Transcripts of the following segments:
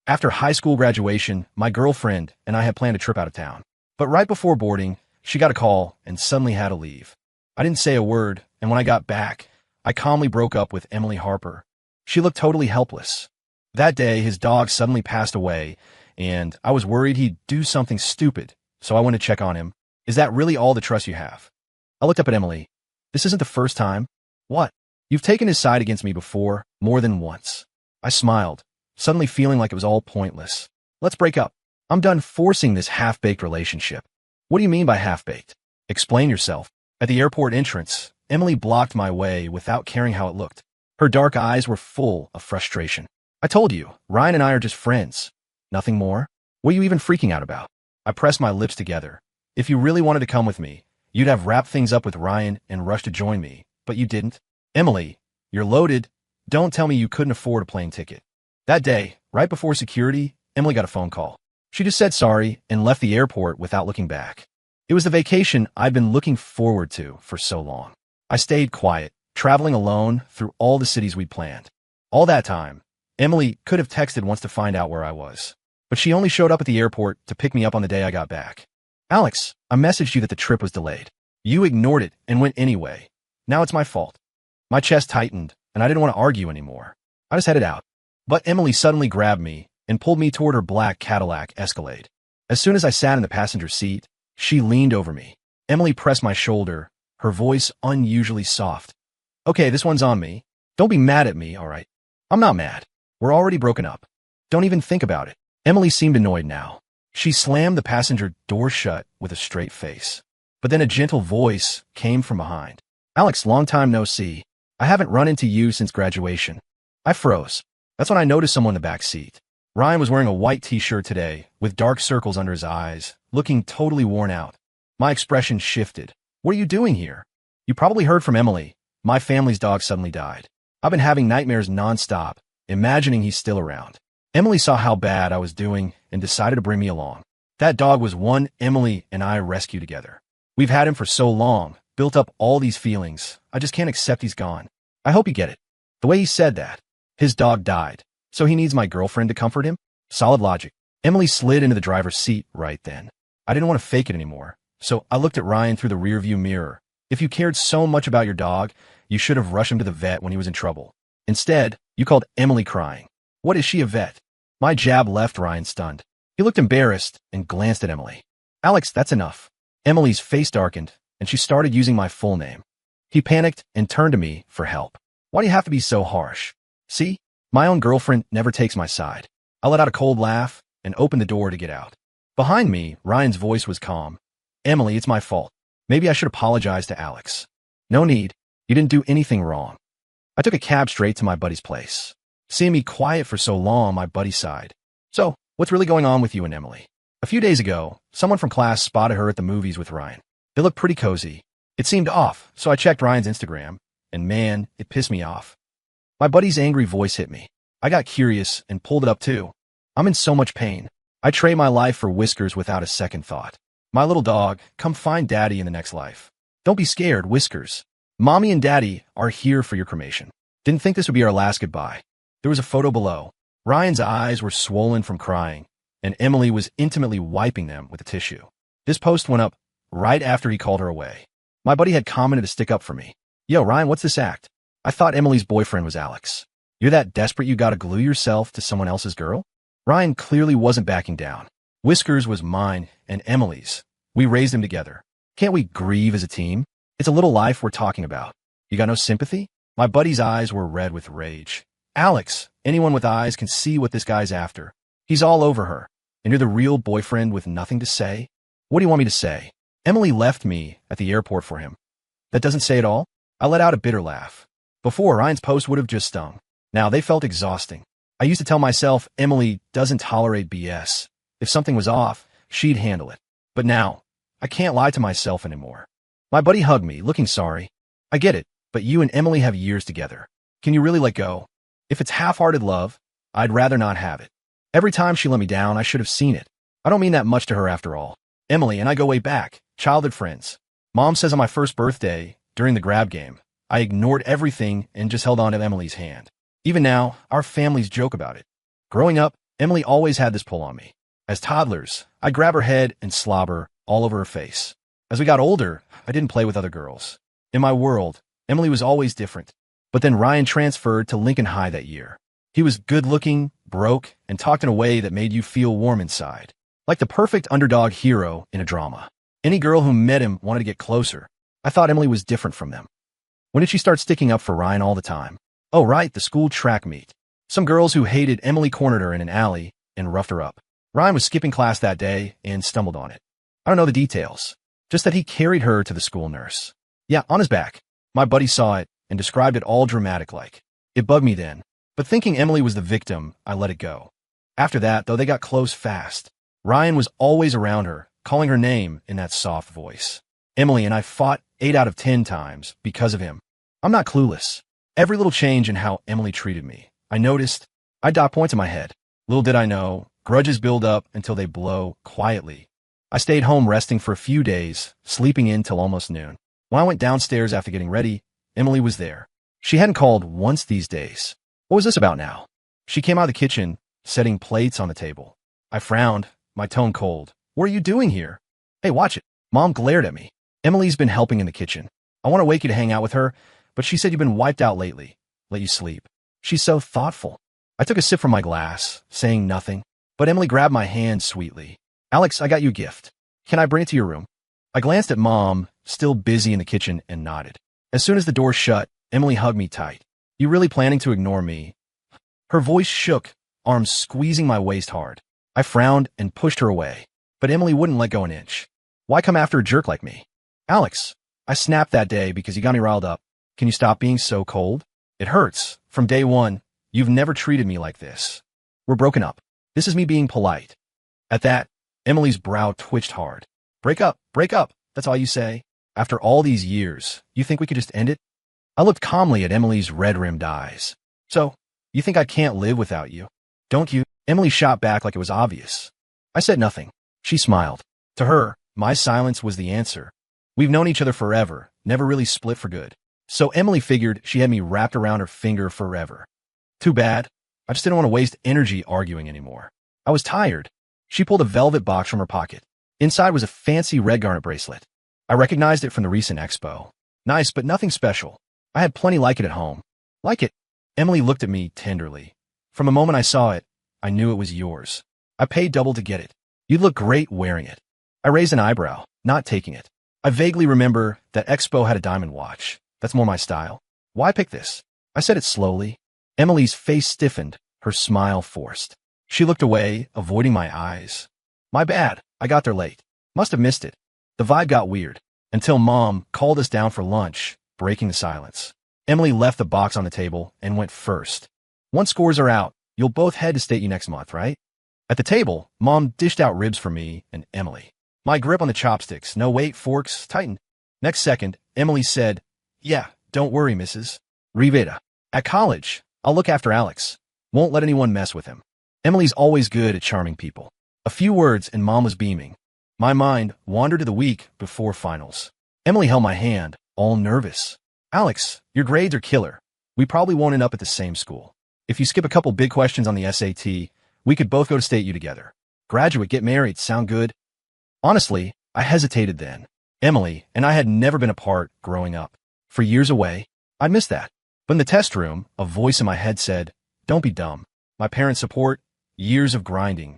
After high school graduation, my girlfriend and I had planned a trip out of town. But right before boarding, she got a call and suddenly had to leave. I didn't say a word, and when I got back, I calmly broke up with Emily Harper. She looked totally helpless. That day, his dog suddenly passed away, and I was worried he'd do something stupid, so I went to check on him. Is that really all the trust you have? I looked up at Emily. This isn't the first time. What? You've taken his side against me before, more than once. I smiled, suddenly feeling like it was all pointless. Let's break up. I'm done forcing this half-baked relationship. What do you mean by half-baked? Explain yourself. At the airport entrance, Emily blocked my way without caring how it looked. Her dark eyes were full of frustration. I told you, Ryan and I are just friends. Nothing more? What are you even freaking out about? I pressed my lips together. If you really wanted to come with me, you'd have wrapped things up with Ryan and rushed to join me, but you didn't. Emily, you're loaded. Don't tell me you couldn't afford a plane ticket. That day, right before security, Emily got a phone call. She just said sorry and left the airport without looking back. It was the vacation I'd been looking forward to for so long. I stayed quiet, traveling alone through all the cities we'd planned. All that time, Emily could have texted once to find out where I was. But she only showed up at the airport to pick me up on the day I got back. Alex, I messaged you that the trip was delayed. You ignored it and went anyway. Now it's my fault. My chest tightened, and I didn't want to argue anymore. I just headed out. But Emily suddenly grabbed me and pulled me toward her black Cadillac Escalade. As soon as I sat in the passenger seat, she leaned over me. Emily pressed my shoulder, her voice unusually soft. Okay, this one's on me. Don't be mad at me, all right? I'm not mad. We're already broken up. Don't even think about it. Emily seemed annoyed now. She slammed the passenger door shut with a straight face. But then a gentle voice came from behind. Alex, long time no see. I haven't run into you since graduation. I froze. That's when I noticed someone in the back seat. Ryan was wearing a white t-shirt today, with dark circles under his eyes, looking totally worn out. My expression shifted. What are you doing here? You probably heard from Emily. My family's dog suddenly died. I've been having nightmares nonstop, imagining he's still around. Emily saw how bad I was doing and decided to bring me along. That dog was one Emily and I rescued together. We've had him for so long, built up all these feelings. I just can't accept he's gone. I hope you get it. The way he said that. His dog died, so he needs my girlfriend to comfort him? Solid logic. Emily slid into the driver's seat right then. I didn't want to fake it anymore, so I looked at Ryan through the rearview mirror. If you cared so much about your dog, you should have rushed him to the vet when he was in trouble. Instead, you called Emily crying. What is she, a vet? My jab left Ryan stunned. He looked embarrassed and glanced at Emily. Alex, that's enough. Emily's face darkened, and she started using my full name. He panicked and turned to me for help. Why do you have to be so harsh? See? My own girlfriend never takes my side. I let out a cold laugh and opened the door to get out. Behind me, Ryan's voice was calm. Emily, it's my fault. Maybe I should apologize to Alex. No need. You didn't do anything wrong. I took a cab straight to my buddy's place. Seeing me quiet for so long, my buddy sighed. So, what's really going on with you and Emily? A few days ago, someone from class spotted her at the movies with Ryan. They looked pretty cozy. It seemed off, so I checked Ryan's Instagram, and man, it pissed me off. My buddy's angry voice hit me. I got curious and pulled it up too. I'm in so much pain. I trade my life for Whiskers without a second thought. My little dog, come find Daddy in the next life. Don't be scared, Whiskers. Mommy and Daddy are here for your cremation. Didn't think this would be our last goodbye. There was a photo below. Ryan's eyes were swollen from crying, and Emily was intimately wiping them with a tissue. This post went up right after he called her away. My buddy had commented to stick up for me. Yo, Ryan, what's this act? I thought Emily's boyfriend was Alex. You're that desperate you gotta glue yourself to someone else's girl? Ryan clearly wasn't backing down. Whiskers was mine and Emily's. We raised him together. Can't we grieve as a team? It's a little life we're talking about. You got no sympathy? My buddy's eyes were red with rage. Alex, anyone with eyes can see what this guy's after. He's all over her. And you're the real boyfriend with nothing to say? What do you want me to say? Emily left me at the airport for him. That doesn't say it all? I let out a bitter laugh. Before, Ryan's post would have just stung. Now, they felt exhausting. I used to tell myself Emily doesn't tolerate BS. If something was off, she'd handle it. But now, I can't lie to myself anymore. My buddy hugged me, looking sorry. I get it, but you and Emily have years together. Can you really let go? If it's half-hearted love, I'd rather not have it. Every time she let me down, I should have seen it. I don't mean that much to her after all. Emily and I go way back, childhood friends. Mom says on my first birthday, during the grab game, I ignored everything and just held on to Emily's hand. Even now, our families joke about it. Growing up, Emily always had this pull on me. As toddlers, I'd grab her head and slobber all over her face. As we got older, I didn't play with other girls. In my world, Emily was always different. But then Ryan transferred to Lincoln High that year. He was good-looking, broke, and talked in a way that made you feel warm inside. Like the perfect underdog hero in a drama. Any girl who met him wanted to get closer. I thought Emily was different from them. When did she start sticking up for Ryan all the time? Oh, right, the school track meet. Some girls who hated Emily cornered her in an alley and roughed her up. Ryan was skipping class that day and stumbled on it. I don't know the details, just that he carried her to the school nurse. Yeah, on his back. My buddy saw it and described it all dramatic-like. It bugged me then, but thinking Emily was the victim, I let it go. After that, though, they got close fast. Ryan was always around her, calling her name in that soft voice. Emily and I fought 8 out of 10 times because of him. I'm not clueless. Every little change in how Emily treated me, I noticed. I'd dot points in my head. Little did I know, grudges build up until they blow quietly. I stayed home resting for a few days, sleeping in till almost noon. When I went downstairs after getting ready, Emily was there. She hadn't called once these days. What was this about now? She came out of the kitchen, setting plates on the table. I frowned, my tone cold. What are you doing here? Hey, watch it. Mom glared at me. Emily's been helping in the kitchen. I want to wake you to hang out with her, but she said you've been wiped out lately. Let you sleep. She's so thoughtful. I took a sip from my glass, saying nothing, but Emily grabbed my hand sweetly. Alex, I got you a gift. Can I bring it to your room? I glanced at Mom, still busy in the kitchen, and nodded. As soon as the door shut, Emily hugged me tight. You really planning to ignore me? Her voice shook, arms squeezing my waist hard. I frowned and pushed her away, but Emily wouldn't let go an inch. Why come after a jerk like me? Alex, I snapped that day because you got me riled up. Can you stop being so cold? It hurts. From day one, you've never treated me like this. We're broken up. This is me being polite. At that, Emily's brow twitched hard. Break up, that's all you say. After all these years, you think we could just end it? I looked calmly at Emily's red-rimmed eyes. So, you think I can't live without you? Don't you? Emily shot back like it was obvious. I said nothing. She smiled. To her, my silence was the answer. We've known each other forever, never really split for good. So Emily figured she had me wrapped around her finger forever. Too bad. I just didn't want to waste energy arguing anymore. I was tired. She pulled a velvet box from her pocket. Inside was a fancy red garnet bracelet. I recognized it from the recent expo. Nice, but nothing special. I had plenty like it at home. Like it? Emily looked at me tenderly. From the moment I saw it, I knew it was yours. I paid double to get it. You'd look great wearing it. I raised an eyebrow, not taking it. I vaguely remember that expo had a diamond watch. That's more my style. Why pick this? I said it slowly. Emily's face stiffened, her smile forced. She looked away, avoiding my eyes. My bad. I got there late. Must have missed it. The vibe got weird, until Mom called us down for lunch, breaking the silence. Emily left the box on the table and went first. Once scores are out, you'll both head to State U next month, right? At the table, Mom dished out ribs for me and Emily. My grip on the chopsticks, no wait, forks, tightened. Next second, Emily said, Yeah, don't worry, Mrs. Rivera. At college, I'll look after Alex. Won't let anyone mess with him. Emily's always good at charming people. A few words and Mom was beaming. My mind wandered to the week before finals. Emily held my hand, all nervous. Alex, your grades are killer. We probably won't end up at the same school. If you skip a couple big questions on the SAT, we could both go to State U together. Graduate, get married, sound good? Honestly, I hesitated then. Emily and I had never been apart growing up. For years away, I'd missed that. But in the test room, a voice in my head said, Don't be dumb. My parents' support, years of grinding.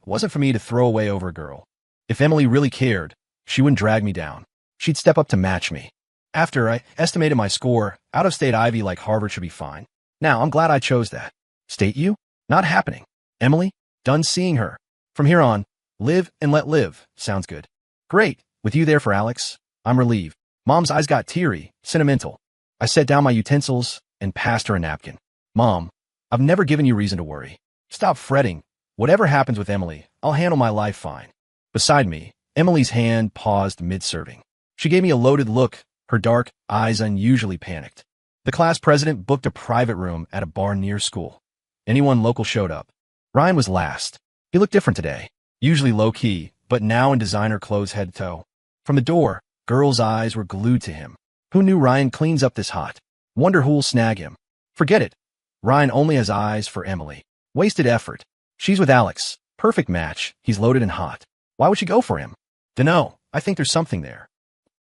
It wasn't for me to throw away over a girl. If Emily really cared, she wouldn't drag me down. She'd step up to match me. After I estimated my score, out-of-state Ivy like Harvard should be fine. Now, I'm glad I chose that. State U? Not happening. Emily? Done seeing her. From here on, live and let live. Sounds good. Great. With you there for Alex, I'm relieved. Mom's eyes got teary, sentimental. I set down my utensils and passed her a napkin. Mom, I've never given you reason to worry. Stop fretting. Whatever happens with Emily, I'll handle my life fine. Beside me, Emily's hand paused mid-serving. She gave me a loaded look, her dark eyes unusually panicked. The class president booked a private room at a bar near school. Anyone local showed up. Ryan was last. He looked different today, usually low-key, but now in designer clothes head to toe. From the door, girls' eyes were glued to him. Who knew Ryan cleans up this hot? Wonder who'll snag him. Forget it. Ryan only has eyes for Emily. Wasted effort. She's with Alex. Perfect match. He's loaded and hot. Why would she go for him? Dunno. I think there's something there.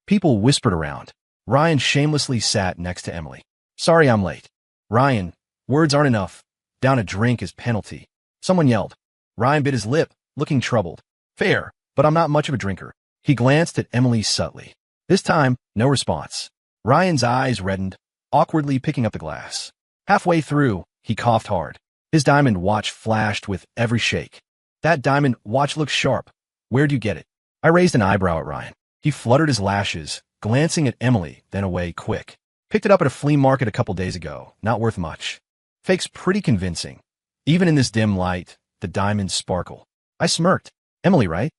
People whispered around. Ryan shamelessly sat next to Emily. Sorry I'm late. Ryan, words aren't enough. Down a drink is penalty. Someone yelled. Ryan bit his lip, looking troubled. Fair, but I'm not much of a drinker. He glanced at Emily subtly. This time, no response. Ryan's eyes reddened, awkwardly picking up the glass. Halfway through, he coughed hard. His diamond watch flashed with every shake. That diamond watch looks sharp. Where'd you get it? I raised an eyebrow at Ryan. He fluttered his lashes, glancing at Emily, then away quick. Picked it up at a flea market a couple days ago. Not worth much. Fake's pretty convincing. Even in this dim light, the diamonds sparkle. I smirked. Emily, right?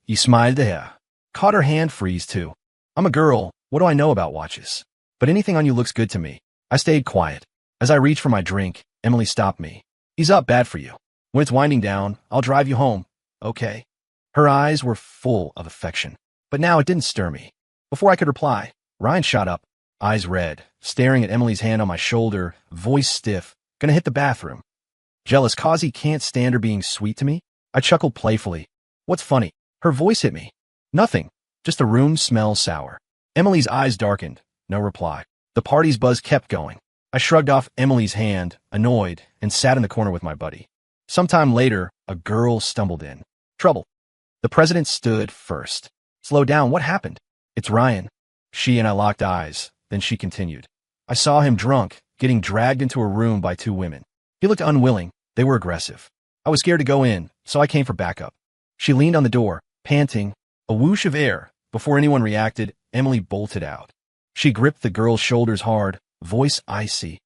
He smiled at her. Caught her hand freeze, too. I'm a girl. What do I know about watches? But anything on you looks good to me. I stayed quiet. As I reached for my drink, Emily stopped me. Ease up, bad for you. When it's winding down, I'll drive you home. Okay? Her eyes were full of affection. But now it didn't stir me. Before I could reply, Ryan shot up, eyes red, staring at Emily's hand on my shoulder, voice stiff, gonna hit the bathroom. Jealous cause he can't stand her being sweet to me? I chuckled playfully. What's funny? Her voice hit me. Nothing. Just the room smells sour. Emily's eyes darkened. No reply. The party's buzz kept going. I shrugged off Emily's hand, annoyed, and sat in the corner with my buddy. Sometime later, a girl stumbled in. Trouble. The president stood first. Slow down, what happened? It's Ryan. She and I locked eyes. Then she continued. I saw him drunk, getting dragged into a room by two women. He looked unwilling. They were aggressive. I was scared to go in, so I came for backup. She leaned on the door, panting. A whoosh of air. Before anyone reacted, Emily bolted out. She gripped the girl's shoulders hard, voice icy.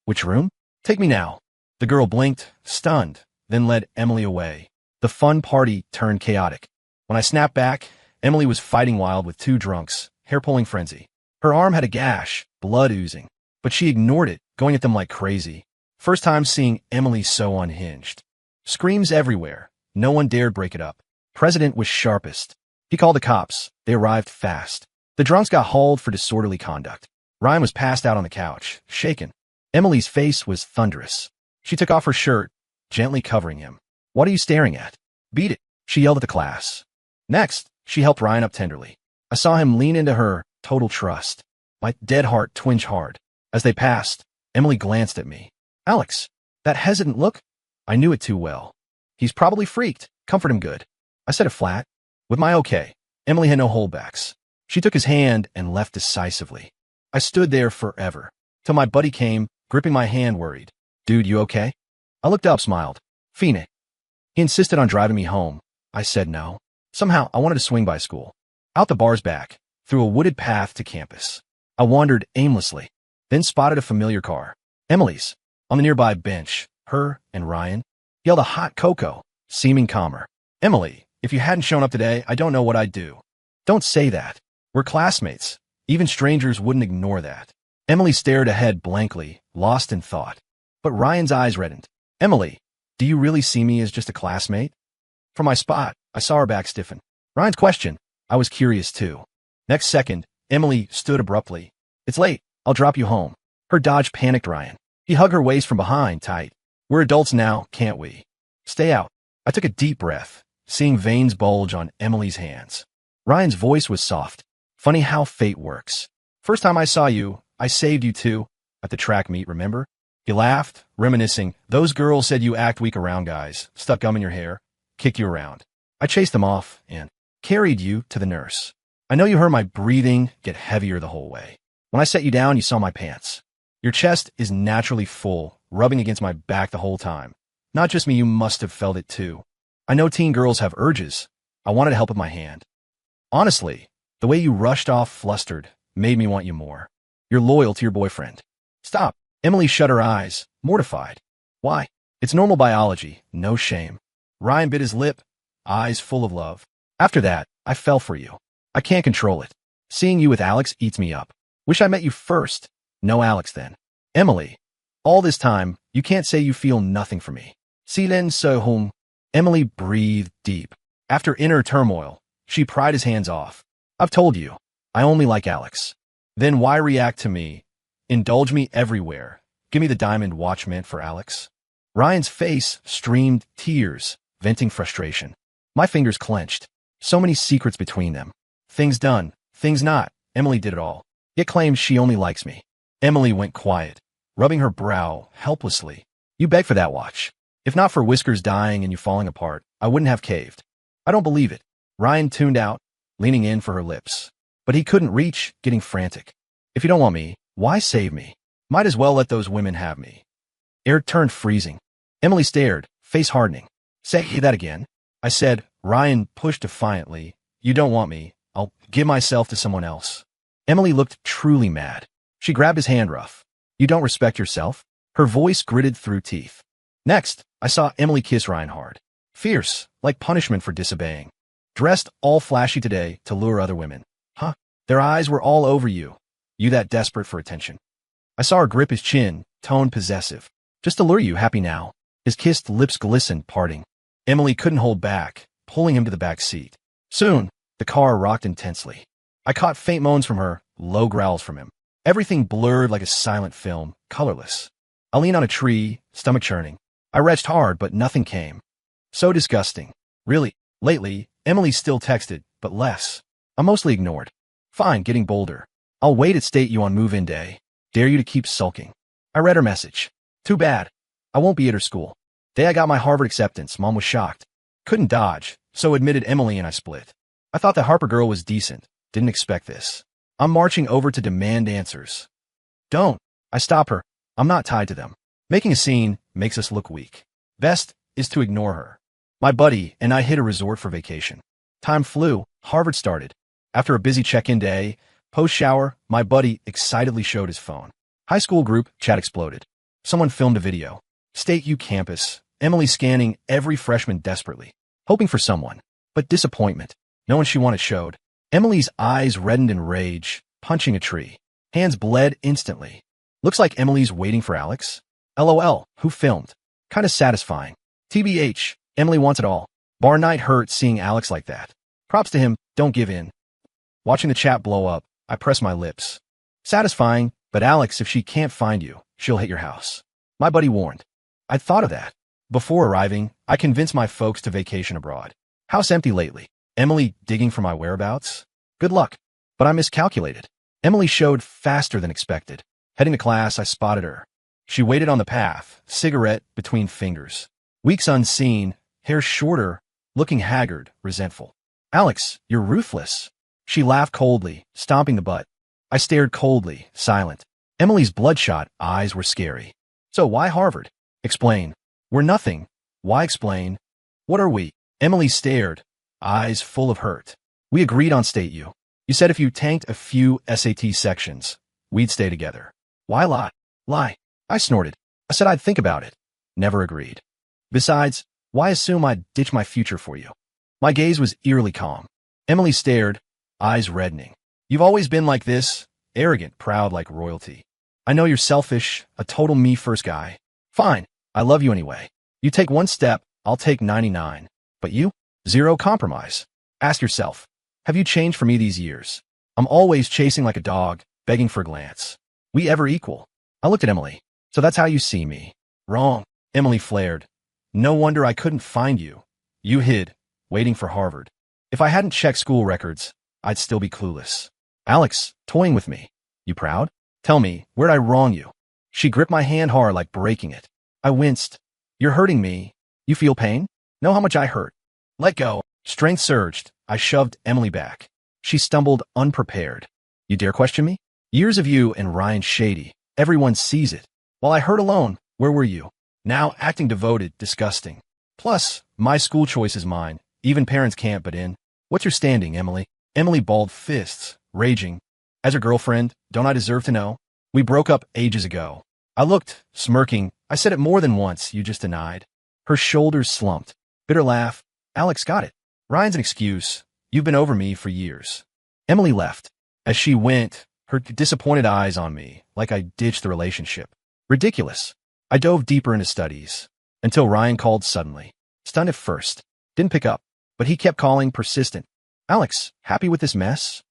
Which room? Take me now. The girl blinked, stunned, then led Emily away. The fun party turned chaotic. When I snapped back, Emily was fighting wild with two drunks, hair-pulling frenzy. Her arm had a gash, blood oozing, but she ignored it, going at them like crazy. First time seeing Emily so unhinged. Screams everywhere. No one dared break it up. President was sharpest. He called the cops. They arrived fast. The drunks got hauled for disorderly conduct. Ryan was passed out on the couch, shaken. Emily's face was thunderous. She took off her shirt, gently covering him. What are you staring at? Beat it, she yelled at the class. Next, she helped Ryan up tenderly. I saw him lean into her, total trust. My dead heart twinged hard. As they passed, Emily glanced at me. Alex, that hesitant look? I knew it too well. He's probably freaked. Comfort him good. I said it flat. With my okay. Emily had no holdbacks. She took his hand and left decisively. I stood there forever, till my buddy came, gripping my hand worried. Dude, you okay? I looked up, smiled. Phoenix. He insisted on driving me home. I said no. Somehow, I wanted to swing by school. Out the bar's back, through a wooded path to campus. I wandered aimlessly, then spotted a familiar car. Emily's. On the nearby bench, her and Ryan yelled a hot cocoa, seeming calmer. Emily, if you hadn't shown up today, I don't know what I'd do. Don't say that. We're classmates. Even strangers wouldn't ignore that. Emily stared ahead blankly, lost in thought. But Ryan's eyes reddened. Emily, do you really see me as just a classmate? From my spot, I saw her back stiffen. Ryan's question. I was curious too. Next second, Emily stood abruptly. It's late. I'll drop you home. Her dodge panicked Ryan. He hugged her waist from behind, tight. We're adults now, can't we? Stay out. I took a deep breath, seeing veins bulge on Emily's hands. Ryan's voice was soft. Funny how fate works. First time I saw you, I saved you too. At the track meet, remember? He laughed, reminiscing. Those girls said you act weak around guys, stuck gum in your hair, kick you around. I chased them off and carried you to the nurse. I know you heard my breathing get heavier the whole way. When I set you down, you saw my pants. Your chest is naturally full, rubbing against my back the whole time. Not just me, you must have felt it too. I know teen girls have urges. I wanted to help with my hand. Honestly, the way you rushed off flustered made me want you more. You're loyal to your boyfriend. Stop. Emily shut her eyes, mortified. Why? It's normal biology, no shame. Ryan bit his lip, eyes full of love. After that, I fell for you. I can't control it. Seeing you with Alex eats me up. Wish I met you first. No Alex then. Emily, all this time, you can't say you feel nothing for me. Silen so home. Emily breathed deep. After inner turmoil, she pried his hands off. I've told you, I only like Alex. Then why react to me? Indulge me everywhere. Give me the diamond watch meant for Alex. Ryan's face streamed tears, venting frustration. My fingers clenched. So many secrets between them. Things done, things not. Emily did it all. Yet claims she only likes me. Emily went quiet, rubbing her brow helplessly. You begged for that watch. If not for Whiskers dying and you falling apart, I wouldn't have caved. I don't believe it. Ryan tuned out, leaning in for her lips. But he couldn't reach, getting frantic. If you don't want me, why save me? Might as well let those women have me. Air turned freezing. Emily stared, face hardening. Say that again. I said. Ryan pushed defiantly. You don't want me. I'll give myself to someone else. Emily looked truly mad. She grabbed his hand rough. You don't respect yourself? Her voice gritted through teeth. Next, I saw Emily kiss Ryan hard. Fierce, like punishment for disobeying. Dressed all flashy today to lure other women. Huh? Their eyes were all over you. You that desperate for attention. I saw her grip his chin, tone possessive. Just to lure you happy now. His kissed lips glistened, parting. Emily couldn't hold back, pulling him to the back seat. Soon, the car rocked intensely. I caught faint moans from her, low growls from him. Everything blurred like a silent film, colorless. I leaned on a tree, stomach churning. I retched hard, but nothing came. So disgusting. Really, lately, Emily still texted, but less. I mostly ignored. Fine, getting bolder. I'll wait at state you on move-in day. Dare you to keep sulking. I read her message. Too bad. I won't be at her school. Day I got my Harvard acceptance, Mom was shocked. Couldn't dodge, so admitted Emily and I split. I thought the Harper girl was decent. Didn't expect this. I'm marching over to demand answers. Don't. I stop her. I'm not tied to them. Making a scene makes us look weak. Best is to ignore her. My buddy and I hit a resort for vacation. Time flew. Harvard started. After a busy check-in day, post-shower, my buddy excitedly showed his phone. High school group chat exploded. Someone filmed a video. State U campus. Emily scanning every freshman desperately, hoping for someone. But disappointment. No one she wanted showed. Emily's eyes reddened in rage, punching a tree. Hands bled instantly. Looks like Emily's waiting for Alex. LOL, who filmed? Kinda satisfying. TBH, Emily wants it all. Bar night hurt seeing Alex like that. Props to him, don't give in. Watching the chat blow up, I press my lips. Satisfying, but Alex, if she can't find you, she'll hit your house. My buddy warned. I'd thought of that. Before arriving, I convinced my folks to vacation abroad. House empty lately. Emily digging for my whereabouts? Good luck. But I miscalculated. Emily showed faster than expected. Heading to class, I spotted her. She waited on the path, cigarette between fingers. Weeks unseen, hair shorter, looking haggard, resentful. Alex, you're ruthless. She laughed coldly, stomping the butt. I stared coldly, silent. Emily's bloodshot eyes were scary. So why Harvard? Explain. We're nothing. Why explain? What are we? Emily stared, eyes full of hurt. We agreed on state U. You said if you tanked a few SAT sections, we'd stay together. Why lie? Lie. I snorted. I said I'd think about it. Never agreed. Besides, why assume I'd ditch my future for you? My gaze was eerily calm. Emily stared, eyes reddening. You've always been like this, arrogant, proud like royalty. I know you're selfish, a total me-first guy. Fine, I love you anyway. You take one step, I'll take 99. But you? Zero compromise. Ask yourself, have you changed for me these years? I'm always chasing like a dog, begging for a glance. We ever equal? I looked at Emily. So that's how you see me. Wrong. Emily flared. No wonder I couldn't find you. You hid, waiting for Harvard. If I hadn't checked school records, I'd still be clueless. Alex, toying with me. You proud? Tell me, where'd I wrong you? She gripped my hand hard like breaking it. I winced. You're hurting me. You feel pain? Know how much I hurt. Let go. Strength surged. I shoved Emily back. She stumbled unprepared. You dare question me? Years of you and Ryan shady. Everyone sees it. While I hurt alone, where were you? Now acting devoted, disgusting. Plus, my school choice is mine. Even parents can't butt in. What's your standing, Emily? Emily balled fists, raging. As her girlfriend, don't I deserve to know? We broke up ages ago. I looked, smirking. I said it more than once, you just denied. Her shoulders slumped. Bitter laugh. Alex got it. Ryan's an excuse. You've been over me for years. Emily left. As she went, her disappointed eyes on me, like I ditched the relationship. Ridiculous. I dove deeper into studies, until Ryan called suddenly. Stunned at first. Didn't pick up, but he kept calling, persistent. Alex, happy with this mess?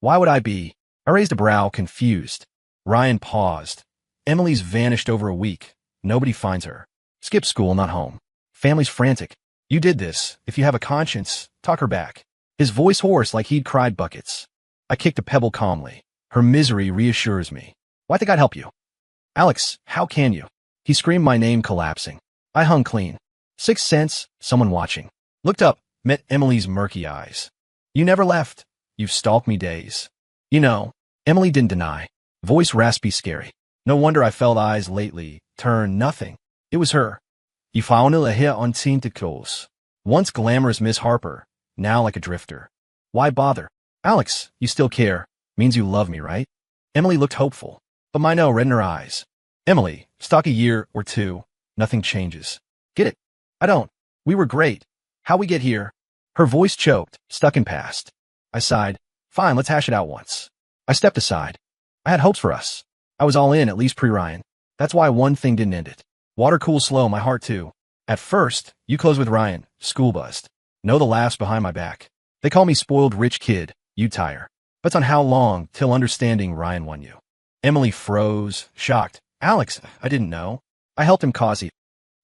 Why would I be? I raised a brow, confused. Ryan paused. Emily's vanished over a week. Nobody finds her. Skip school, not home. Family's frantic. You did this. If you have a conscience, talk her back. His voice hoarse like he'd cried buckets. I kicked a pebble calmly. Her misery reassures me. Why think I'd help you? Alex, how can you? He screamed my name, collapsing. I hung clean. 6 cents, someone watching. Looked up, met Emily's murky eyes. You never left. You've stalked me days. You know, Emily didn't deny. Voice raspy, scary. No wonder I felt eyes lately turn nothing. It was her. You found her here on tentacles. Once glamorous Miss Harper, now like a drifter. Why bother? Alex, you still care. Means you love me, right? Emily looked hopeful, but my no red in her eyes. Emily, stalk a year or two. Nothing changes. Get it? I don't. We were great. How we get here? Her voice choked, stuck in past. I sighed. Fine, let's hash it out once. I stepped aside. I had hopes for us. I was all in, at least pre-Ryan. That's why one thing didn't end it. Water cools slow, my heart too. At first, you closed with Ryan, school buzzed. Know the laughs behind my back. They call me spoiled rich kid, you tire. But on how long till understanding Ryan won you? Emily froze, shocked. Alex, I didn't know. I helped him cause he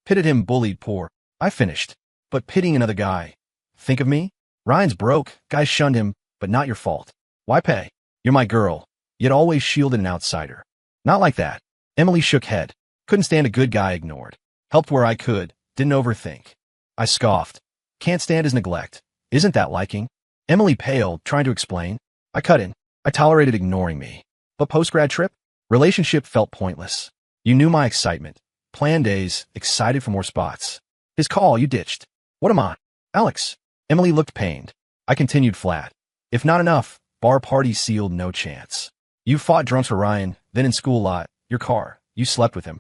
pitted him, bullied, poor. I finished. But pitying another guy. Think of me? Ryan's broke, guys shunned him, but not your fault. Why pay? You're my girl, yet always shielded an outsider. Not like that. Emily shook head. Couldn't stand a good guy ignored. Helped where I could, didn't overthink. I scoffed. Can't stand his neglect. Isn't that liking? Emily paled, trying to explain. I cut in. I tolerated ignoring me. But post-grad trip? Relationship felt pointless. You knew my excitement. Planned days, excited for more spots. His call, you ditched. What am I? Alex. Emily looked pained. I continued flat. If not enough, bar party sealed, no chance. You fought drunks for Ryan, then in school lot, your car, you slept with him.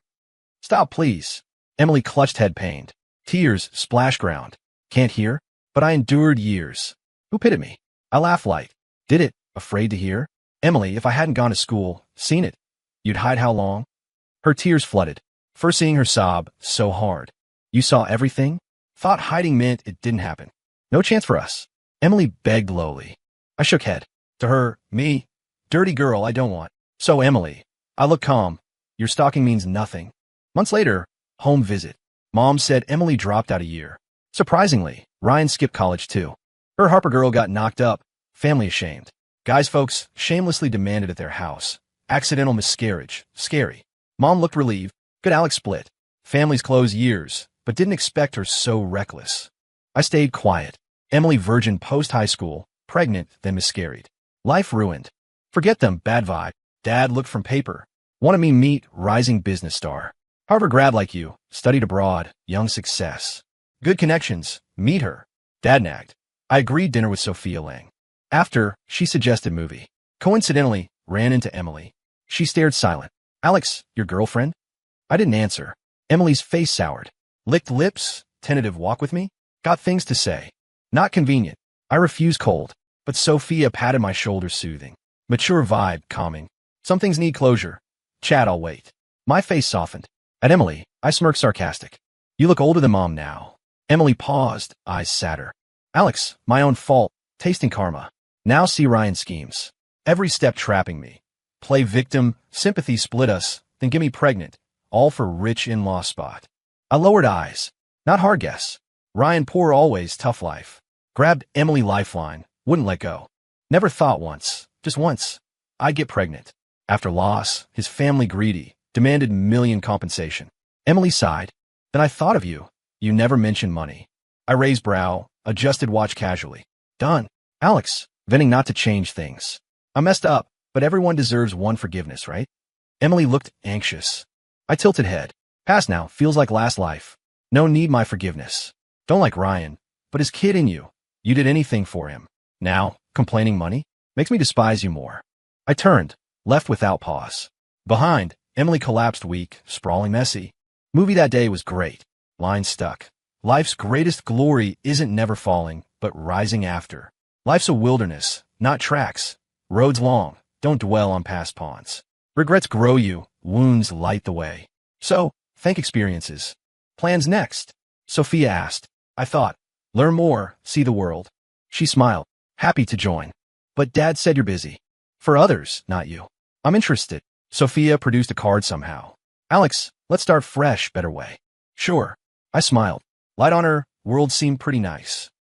Stop, please. Emily clutched head, pained. Tears splashed ground. Can't hear? But I endured years. Who pitted me? I laughed light. Did it, afraid to hear? Emily, if I hadn't gone to school, seen it, you'd hide how long? Her tears flooded. First seeing her sob, so hard. You saw everything? Thought hiding meant it didn't happen. No chance for us. Emily begged lowly. I shook head. To her, me, dirty girl I don't want. So Emily, I look calm. Your stalking means nothing. Months later, home visit. Mom said Emily dropped out a year. Surprisingly, Ryan skipped college too. Her Harper girl got knocked up, family ashamed. Guys folks shamelessly demanded at their house. Accidental miscarriage, scary. Mom looked relieved. Good Alex split. Families close years, but didn't expect her so reckless. I stayed quiet. Emily virgin post-high school, pregnant, then miscarried. Life ruined. Forget them, bad vibe. Dad looked from paper. Wanted me meet rising business star. Harvard grad like you, studied abroad, young success. Good connections, meet her. Dad nagged. I agreed dinner with Sophia Lang. After, she suggested movie. Coincidentally, ran into Emily. She stared silent. Alex, your girlfriend? I didn't answer. Emily's face soured. Licked lips, tentative walk with me? Got things to say. Not convenient. I refused cold, but Sophia patted my shoulder soothing. Mature vibe, calming. Some things need closure. Chat, I'll wait. My face softened. At Emily, I smirked sarcastic. You look older than Mom now. Emily paused, eyes sadder. Alex, my own fault, tasting karma. Now see Ryan's schemes. Every step trapping me. Play victim, sympathy split us, then get me pregnant. All for rich in-law spot. I lowered eyes. Not hard guess. Ryan poor always, tough life. Grabbed Emily lifeline, wouldn't let go. Never thought once, just once, I'd get pregnant. After loss, his family greedy, demanded million compensation. Emily sighed. Then I thought of you. You never mentioned money. I raised brow, adjusted watch casually. Done. Alex, venting not to change things. I messed up, but everyone deserves one forgiveness, right? Emily looked anxious. I tilted head. Past now, feels like last life. No need my forgiveness. Don't like Ryan, but his kid in you. You did anything for him. Now, complaining money? Makes me despise you more. I turned, left without pause. Behind, Emily collapsed weak, sprawling messy. Movie that day was great. Line stuck. Life's greatest glory isn't never falling, but rising after. Life's a wilderness, not tracks. Roads long, don't dwell on past pawns. Regrets grow you, wounds light the way. So, thank experiences. Plans next? Sophia asked. I thought, learn more, see the world. She smiled, happy to join. But Dad said you're busy. For others, not you. I'm interested. Sophia produced a card somehow. Alex, let's start fresh, better way. Sure. I smiled. Light on her world seemed pretty nice.